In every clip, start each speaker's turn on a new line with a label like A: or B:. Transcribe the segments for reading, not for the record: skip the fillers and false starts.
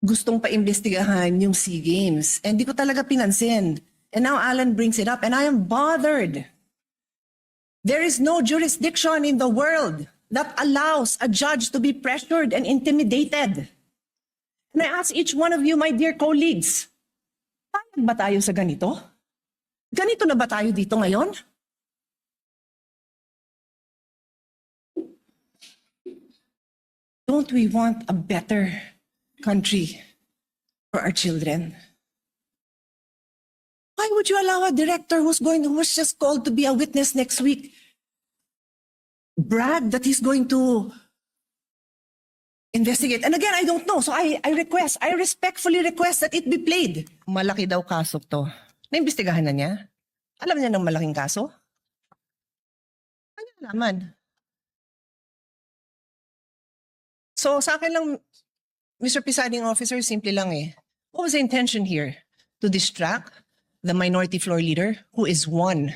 A: gustong paimbestigahan yung SEA Games. And di ko talaga pinansin. And now Alan brings it up and I am bothered. There is no jurisdiction in the world that allows a judge to be pressured and intimidated. And I ask each one of you, my dear colleagues, payag ba tayo sa ganito? Ganito na ba tayo dito ngayon? Don't we want a better country for our children? Why would you allow a director who was just called to be a witness next week brag that he's going to investigate? And again, I don't know. So I respectfully request that it be played. Malaki daw kaso to. Naimbestigahan na niya? Alam niya ng malaking kaso? Ano naman? So sa akin lang, Mr. Presiding Officer, simple lang eh. What was the intention here? To distract the minority floor leader, who is one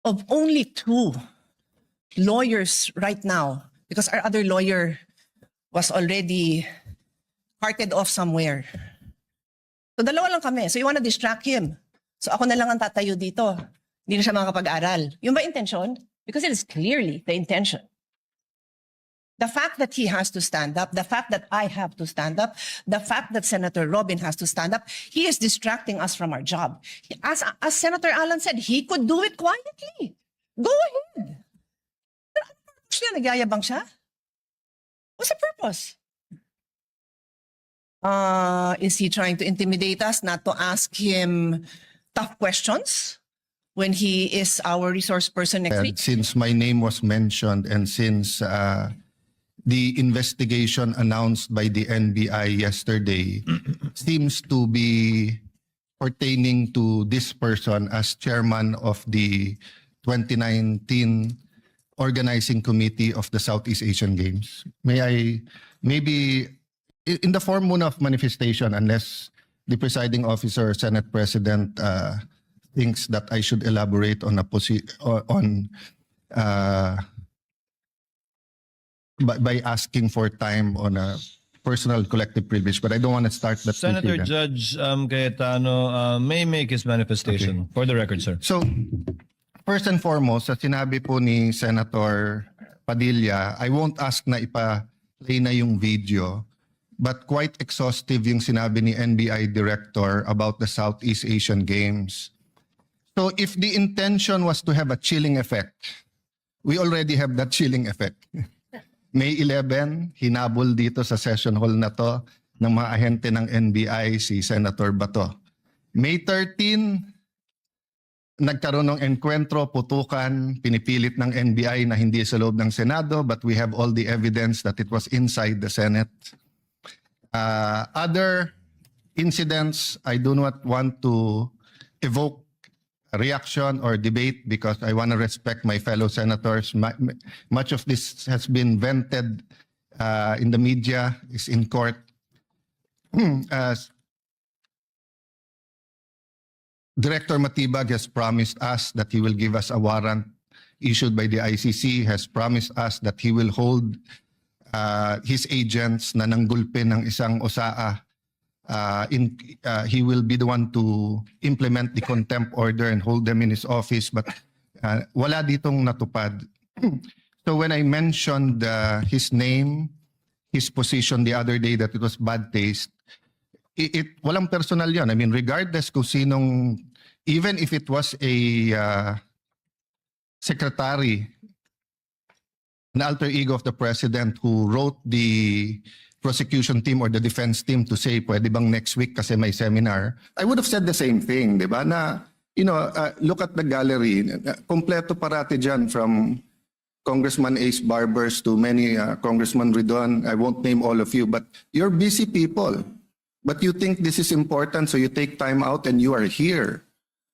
A: of only two lawyers right now, because our other lawyer was already carted off somewhere. So dalawa lang kami. So you wanna distract him. So ako na lang ang tatayo dito. Hindi na siya makakapag-aral. Yung ba intention? Because it is clearly the intention. The fact that he has to stand up, the fact that I have to stand up, the fact that Senator Robin has to stand up, he is distracting us from our job. As Senator Alan said, he could do it quietly. Go ahead. Pero ano purpose niya? Nagyayabang siya? What's the purpose? Is he trying to intimidate us, not to ask him tough questions when he is our resource person next week?
B: Since my name was mentioned and since the investigation announced by the NBI yesterday seems to be pertaining to this person as chairman of the 2019 organizing committee of the Southeast Asian Games. May I, maybe in the form muna of manifestation, unless the presiding officer, Senate President, thinks that I should elaborate on by asking for time on a personal collective privilege, but I don't want to start that.
C: Senator Judge Cayetano may make his manifestation for the record, sir.
B: So, first and foremost, sa sinabi po ni Senator Padilla, I won't ask na ipa-play na yung video, but quite exhaustive yung sinabi ni NBI Director about the Southeast Asian Games. So, if the intention was to have a chilling effect, we already have that chilling effect. May 11, hinabol dito sa session hall na to ng mga ahente ng NBI si Senator Bato. May 13, nagkaroon ng enkwentro, putukan, pinipilit ng NBI na hindi sa loob ng Senado, but we have all the evidence that it was inside the Senate. Other incidents, I do not want to evoke reaction or debate because I want to respect my fellow senators. Much of this has been vented in the media, is in court. Director Matibag has promised us that he will give us a warrant issued by the ICC, has promised us that he will hold his agents na nanggulpi ng isang OSAA. He will be the one to implement the contempt order and hold them in his office, but wala ditong natupad. So when I mentioned his name, his position the other day that it was bad taste, walang personal yan. I mean, regardless kung sinong, even if it was a secretary, an alter ego of the president who wrote the prosecution team or the defense team to say, pwede bang next week kasi may seminar, I would have said the same thing, di ba? Na, look at the gallery. Kompleto parati dyan from Congressman Ace Barbers to many Congressman Ridon. I won't name all of you, but you're busy people. But you think this is important, so you take time out and you are here.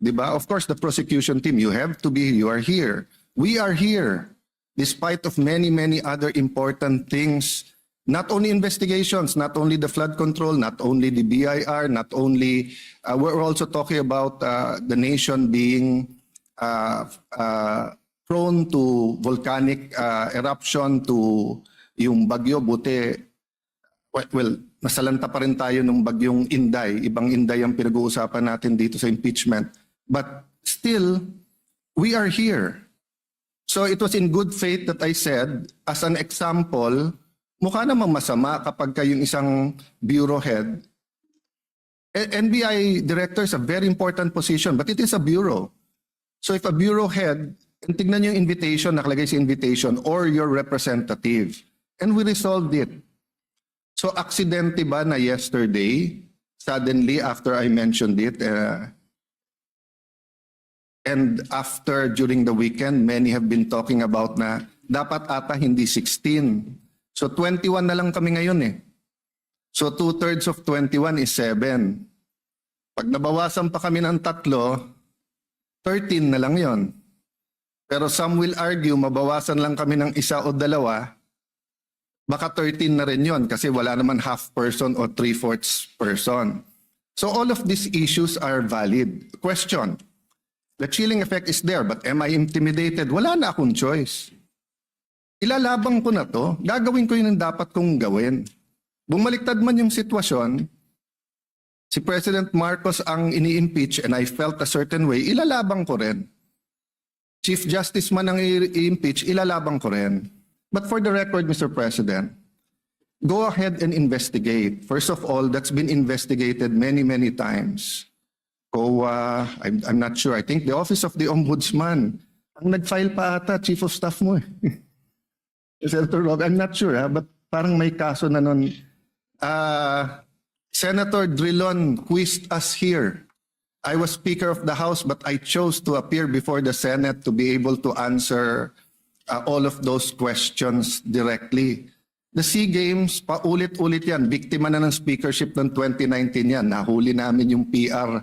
B: Di ba? Of course, the prosecution team, you have to be, you are here. We are here, despite of many, many other important things. Not only investigations, not only the flood control, not only the BIR, not only, we're also talking about the nation being prone to volcanic eruption, to yung bagyo, buti Well, nasalanta pa rin tayo nung bagyong Inday. Ibang Inday ang pinag-uusapan natin dito sa impeachment. But still, we are here. So it was in good faith that I said, as an example, mukha namang masama kapag kayong isang bureau head. NBI director is a very important position, but it is a bureau. So if a bureau head, and tignan yung invitation, nakalagay sa invitation, or your representative, and we resolved it. So aksidente ba na yesterday, suddenly after I mentioned it, and after during the weekend, many have been talking about na dapat ata hindi 16. So 21 na lang kami ngayon eh. So 2/3 of 21 is 7. Pag nabawasan pa kami ng 3, 13 na lang yon. Pero some will argue, mabawasan lang kami ng 1 o 2, baka 13 na rin yon kasi wala naman half person o 3/4 person. So all of these issues are valid. Question, the chilling effect is there, but am I intimidated? Wala na akong choice. Ilalabang ko na to, gagawin ko yun ang dapat kong gawin. Bumaliktad man yung sitwasyon, si President Marcos ang ini-impeach and I felt a certain way, ilalabang ko rin. Chief Justice man ang i-impeach, ilalabang ko rin. But for the record, Mr. President, go ahead and investigate. First of all, that's been investigated many, many times. COA, I'm not sure. I think the Office of the Ombudsman, ang nag-file pa ata, Chief of Staff mo eh. Senator Rob, I'm not sure but parang may kaso na nun. Senator Drilon quizzed us here. I was Speaker of the House but I chose to appear before the Senate to be able to answer all of those questions directly. The SEA Games, paulit-ulit yan. Biktima na ng speakership ng 2019 yan. Nahuli namin yung PR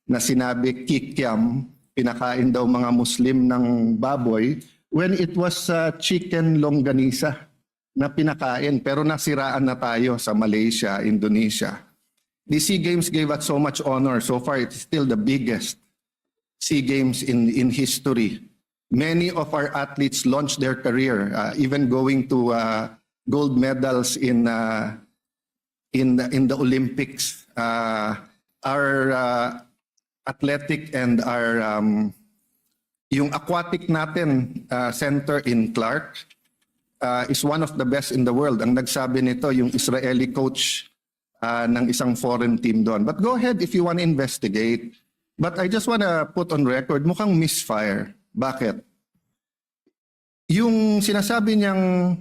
B: na sinabi kikiam, pinakain daw mga Muslim ng baboy, when it was chicken longganisa na pinakain. Pero nasiraan na tayo sa Malaysia, Indonesia. The SEA Games gave us so much honor. So far, it's still the biggest SEA Games in history. Many of our athletes launched their career, even going to gold medals in the Olympics. Our athletic and our yung aquatic natin center in Clark is one of the best in the world. Ang nagsabi nito yung Israeli coach ng isang foreign team doon. But go ahead if you want to investigate. But I just want to put on record, mukhang misfire. Bakit? Yung sinasabi niyang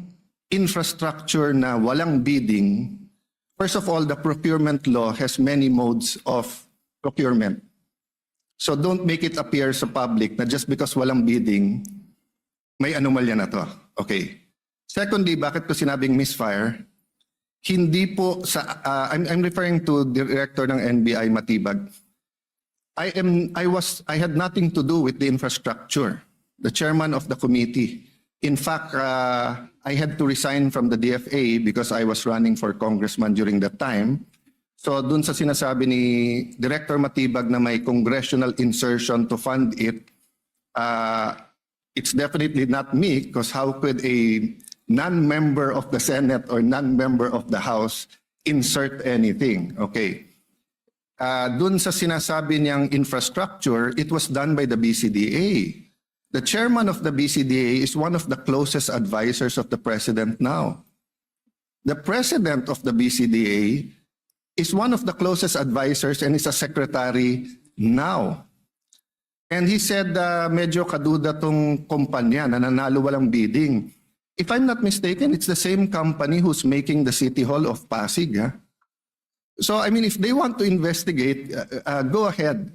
B: infrastructure na walang bidding, first of all, the procurement law has many modes of procurement. So don't make it appear sa public na just because walang bidding, may anomalya na to. Okay. Secondly, bakit ko sinabing misfire? Hindi po sa, I'm referring to Director ng NBI Matibag. I had nothing to do with the infrastructure. The chairman of the committee. In fact, I had to resign from the DFA because I was running for congressman during that time. So dun sa sinasabi ni Director Matibag na may congressional insertion to fund it, it's definitely not me because how could a non-member of the Senate or non-member of the House insert anything? Okay. Dun sa sinasabi niyang infrastructure, it was done by the BCDA. The chairman of the BCDA is one of the closest advisors of the president now. The president of the BCDA is one of the closest advisors and is a secretary now. And he said medyo kaduda tong kumpanya na nanalo walang bidding. If I'm not mistaken, it's the same company who's making the City Hall of Pasig. Huh? So, I mean, if they want to investigate, go ahead.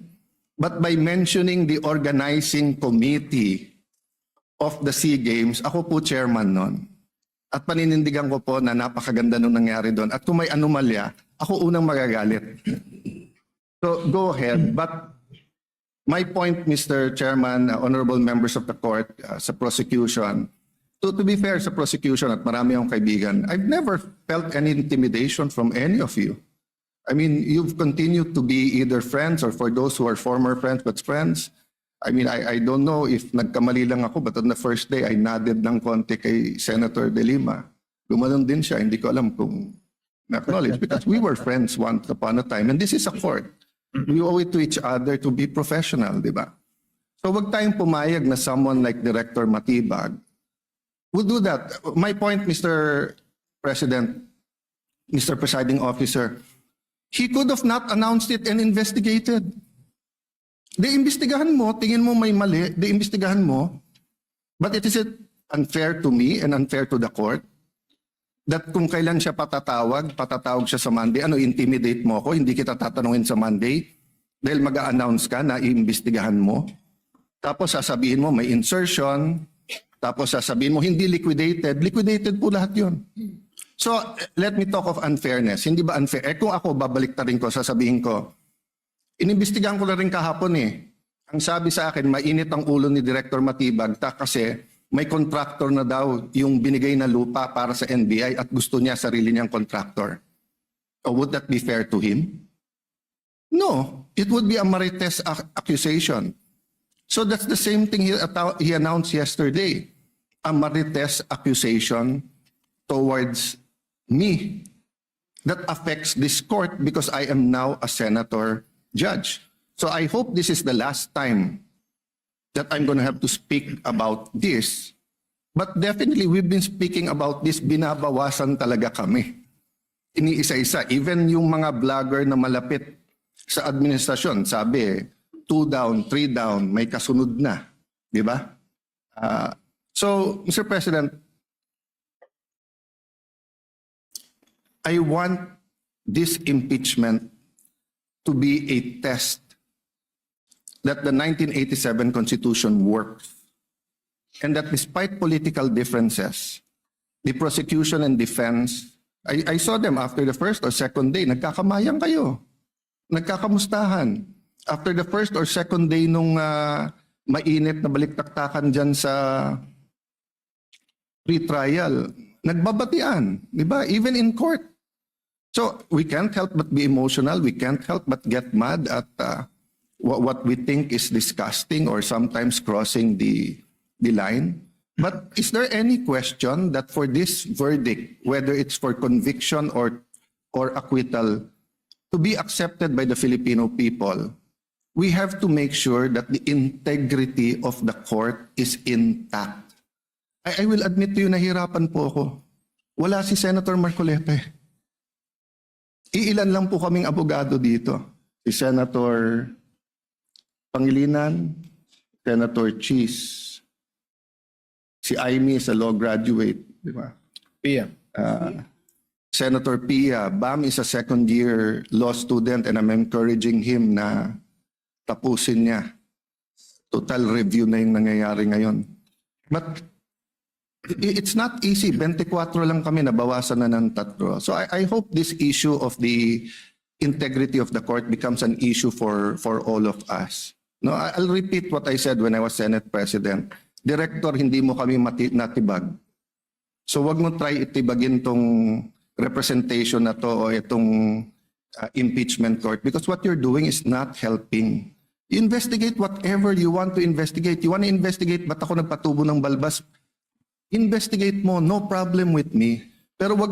B: But by mentioning the organizing committee of the SEA Games, ako po chairman nun. At paninindigan ko po na napakaganda nung nangyari doon. At kung may anomalya, ako unang magagalit. So, go ahead. But my point, Mr. Chairman, honorable members of the court, sa prosecution, to be fair sa prosecution at marami akong kaibigan, I've never felt any intimidation from any of you. I mean, you've continued to be either friends or for those who are former friends but friends. I mean, I don't know if nagkamali lang ako but on the first day, I nodded ng konti kay Senator De Lima. Gumanon din siya, hindi ko alam kung acknowledge because we were friends once upon a time and this is a court. We owe it to each other to be professional, di ba? So wag tayong pumayag na someone like Director Matibag would do that. My point, Mr. President, Mr. Presiding Officer, he could have not announced it and investigated. Imbestigahan mo, tingin mo may mali, imbestigahan mo. But it is unfair to me and unfair to the court that kung kailan siya patatawag siya sa Monday, intimidate mo ako, hindi kita tatanungin sa Monday dahil mag-a-announce ka na iimbestigahan mo. Tapos sasabihin mo may insertion, tapos sasabihin mo hindi liquidated po lahat yun. So let me talk of unfairness. Hindi ba unfair? Kung ako babaliktarin ko, sasabihin ko, inimbestigahan ko na rin kahapon eh. Ang sabi sa akin, mainit ang ulo ni Director Matibag kasi may contractor na daw yung binigay na lupa para sa NBI at gusto niya sarili niyang contractor. So would that be fair to him? No, it would be a marites accusation. So that's the same thing he announced yesterday. A marites accusation towards me that affects this court because I am now a senator judge. So I hope this is the last time that I'm going to have to speak about this. But definitely we've been speaking about this, binabawasan talaga kami. Iniisa-isa, even yung mga vlogger na malapit sa administrasyon, sabi 2 down, 3 down, may kasunod na. Di ba? So, Mr. President, I want this impeachment to be a test that the 1987 Constitution works and that despite political differences, the prosecution and defense, I saw them after the first or second day, nagkakamayang kayo, nagkakamustahan. After the first or second day nung mainit na baliktaktakan dyan sa pre-trial, nagbabatian, di ba? Even in court. So we can't help but be emotional. We can't help but get mad at what we think is disgusting or sometimes crossing the line. But is there any question that for this verdict, whether it's for conviction or acquittal, to be accepted by the Filipino people, we have to make sure that the integrity of the court is intact. I will admit to you, nahirapan po ako. Wala si Senator Marcoleta. Iilan lang po kaming abogado dito. Si Senator Pangilinan, Senator Cheese, si Aimee is a law graduate, di ba?
C: Pia.
B: Senator Pia, Bam is a second-year law student and I'm encouraging him na tapusin niya. Total review na yung nangyayari ngayon. But it's not easy. 24 lang kami, nabawasan na ng 3. So I hope this issue of the integrity of the court becomes an issue for all of us. No, I'll repeat what I said when I was Senate President. Director, hindi mo kami natibag. So wag mo try itibagin tong representation na to o itong impeachment court because what you're doing is not helping. Investigate whatever you want to investigate. You want to investigate ba't ako nagpatubo ng balbas? Investigate mo, no problem with me. Pero wag